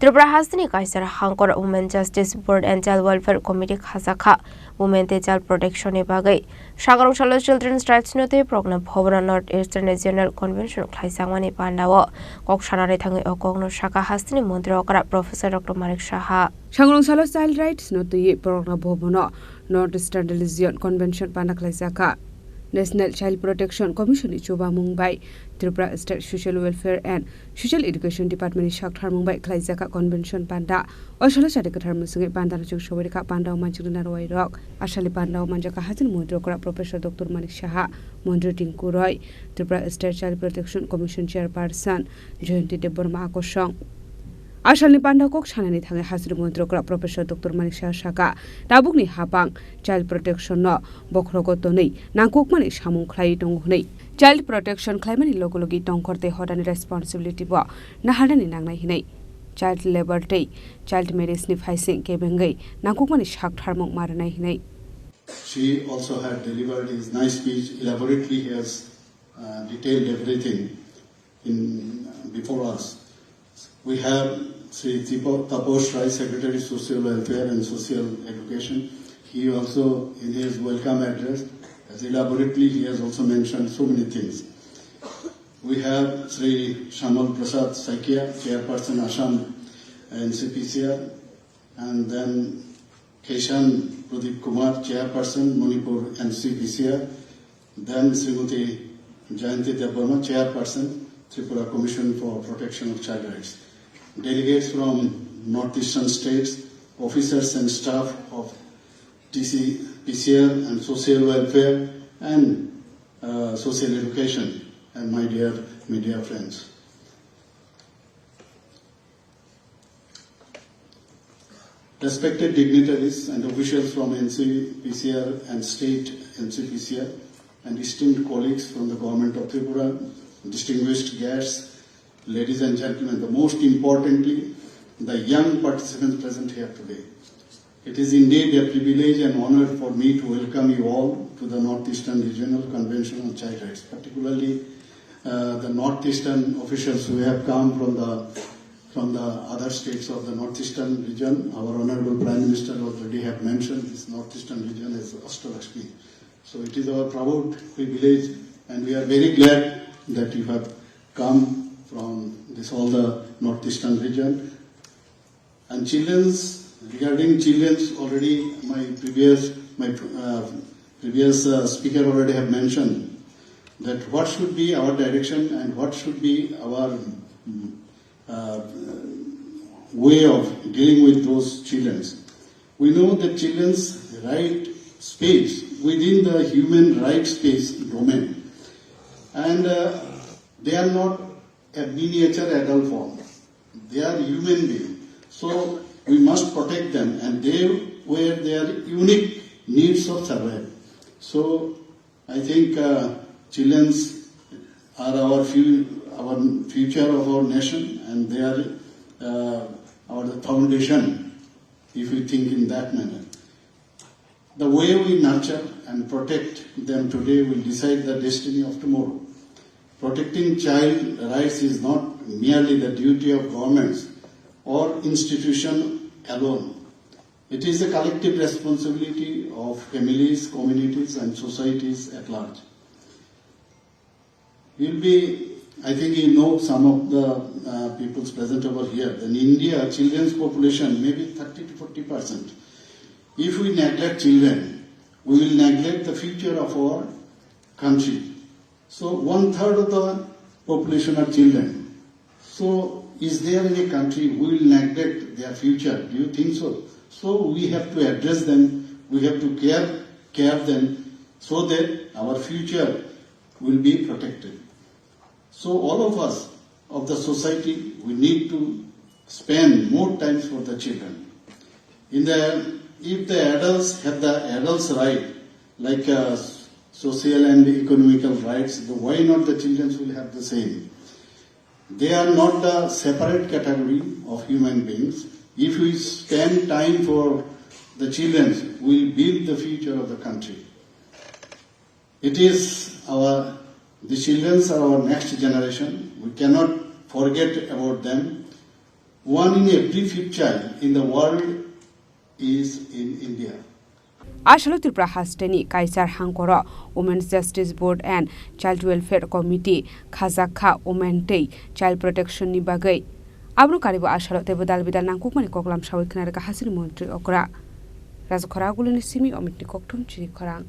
Tripura Hasteni Kaichar Hangkhor Women Justice Board and Child Welfare Committee Khajakha Women Child Protection Bagai Sangrongsalo Children's Rights Note Pragna Bhavan Northeastern Regional Convention Khlaijakmani Pandao Koksanani Thangwi Kokno Sakha Hasteni Mantri Okra Prof Dr. Manik Saha Sangrongsalo Child Rights Note Pragna Bhavan Northeastern Regional Convention Pandao Khlaijakha National Child Protection Commission Choba Mumbai Tripura State Social Welfare and Social Education Department Sakha Mumbai Khlaijakha Convention Panda Oshala Chadikathar Musungi Panda Juk Showerika Pandao Manjuna Roy Rock Ashali Pandao Manjaka Hasan Mantri Okra Prof Dr. Manik Saha Mantri Tinku Roy Tripura State Child Protection Commission Chairperson Jayanti Deborma Akosong Ashalni Pandao Koksanani Thangwi Hasteni Mantri Okra Prof Dr. Manik Saha Tabukni Hapang Child Protection no Bokrogotoni Nangkokmani Samung Khlai Tonghunei Child Protection Khlaimani Logologi Tongkorte Hodani Responsibility Bo Nahadani Nangnai Hinai Child Labor Day Child Marriage ni Phaising Kebengai Nangkokmani Saktharmok Maranai Hinai. She also had delivered his nice speech elaborately. He has detailed everything before us. We have Sri Taposh Rai, Secretary Social Welfare and Social Education. He also, in his welcome address, as elaborately, he has also mentioned so many things. We have Sri Shamal Prasad Saikia, Chairperson Assam NCPCR, and then Keshan Pradeep Kumar, Chairperson Manipur NCPCR, then Srimati Jayanti Deborma, Chairperson Tripura Commission for Protection of Child Rights. Delegates from Northeastern states, officers and staff of TCPCR and Social Welfare and Social Education, and my dear media friends. Respected dignitaries and officials from NCPCR and state NCPCR, and esteemed colleagues from the government of Tripura, distinguished guests, ladies and gentlemen, the most importantly, the young participants present here today. It is indeed a privilege and honor for me to welcome you all to the Northeastern Regional Convention on Child Rights, particularly the Northeastern officials who have come from the other states of the Northeastern region. Our Honorable Prime Minister already have mentioned this Northeastern region as Ashtalakshmi. So it is our proud privilege, and we are very glad that you have come from all the Northeastern region. And regarding children's, already my previous speaker already have mentioned that what should be our direction and what should be our way of dealing with those children. We know that children's right space within the human rights space domain, and they are not a miniature adult form. They are human beings. So we must protect them, and they were their unique needs of survival. So I think children are our future of our nation, and they are our foundation, if we think in that manner. The way we nurture and protect them today will decide the destiny of tomorrow. Protecting child rights is not merely the duty of governments or institutions alone. It is a collective responsibility of families, communities, and societies at large. I think you know some of the peoples present over here. In India, children's population may be 30 to 40%. If we neglect children, we will neglect the future of our country. So 1/3 of the population are children. So is there any country who will neglect their future? Do you think so? So we have to address them, we have to care them so that our future will be protected. So all of us of the society, we need to spend more time for the children. If the adults have the adults' right, like social and economical rights, why not the children will have the same? They are not a separate category of human beings. If we spend time for the children, we will build the future of the country. The children are our next generation. We cannot forget about them. 1 in every 5th child in the world is in India. Ashalo Tripura Hasteni Kaichar Hangkhor Women's Justice Board and Child Welfare Committee Khajakha Women Day Child Protection ni bagai abro karibo ashalo tebo dalbidal nangkukmani koklam sawik kinaraka hasini Mantri Okra Raja Khorang guluni simi omitni kokton Chini Khorang